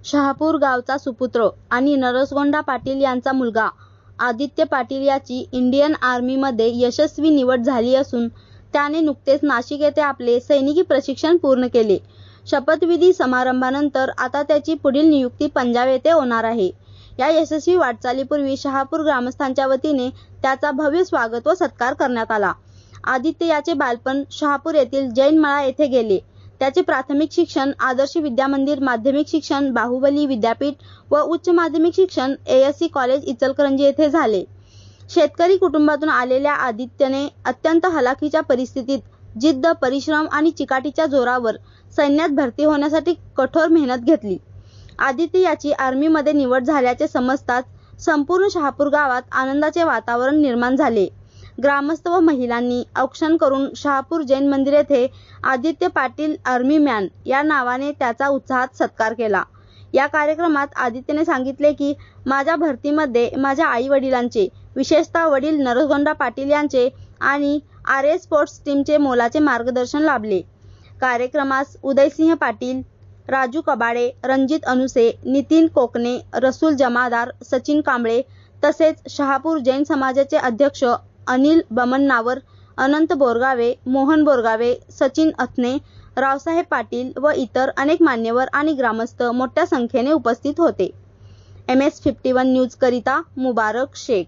शहापूर गावचा सुपुत्र आणि नरसगोंडा पाटील यांचा मुलगा आदित्य पाटील याची इंडियन आर्मीमध्ये यशस्वी निवड झाली असून त्याने नुकतेच नाशिक येथे आपले सैनिकी प्रशिक्षण पूर्ण केले. शपथविधी समारंभानंतर आता त्याची पुढील नियुक्ती पंजाब येथे होणार आहे. या यशस्वी वाटचालीपूर्वी शहापूर ग्रामस्थांच्या वतीने त्याचा भव्य स्वागत व सत्कार करण्यात आला. आदित्य याचे बालपण शहापूर येथील जैन मळा येथे गेले. त्याचे प्राथमिक शिक्षण आदर्श विद्या मंदिर, माध्यमिक शिक्षण बाहुबली विद्यापीठ व उच्च माध्यमिक शिक्षण ASC कॉलेज इचलकरंजी येथे झाले. शेतकरी कुटुंबातून आलेल्या आदित्यने अत्यंत हलाखीच्या परिस्थितीत जिद्द, परिश्रम आणि चिकाटीच्या जोरावर सैन्यात भरती होण्यासाठी कठोर मेहनत घेतली. आदित्य याची आर्मीमध्ये निवड झाल्याचे समजताच संपूर्ण शहापूर गावात आनंदाचे वातावरण निर्माण झाले. ग्रामस्थ व महिलांनी औक्षण करून शहापूर जैन मंदिर येथे आदित्य पाटील आर्मी मॅन या नावाने त्याचा उत्साहात सत्कार केला. या कार्यक्रमात आदित्यने सांगितले की माझ्या भरतीमध्ये माझ्या आई वडिलांचे, विशेषतः वडील नरसगोंडा पाटील यांचे आणि RS स्पोर्ट्स टीमचे मोलाचे मार्गदर्शन लाभले. कार्यक्रमास उदयसिंह पाटील, राजू कबाडे, रणजित अनुसे, नितीन कोकणे, रसूल जमादार, सचिन कांबळे तसेच शहापूर जैन समाजाचे अध्यक्ष अनिल बमन्नावर, अनंत बोरगावे, मोहन बोरगावे, सचिन अथने, रावसाहेब पाटील व इतर अनेक मान्यवर आणि ग्रामस्थ मोठ्या संख्येने उपस्थित होते. MS 51 न्यूज करिता मुबारक शेख.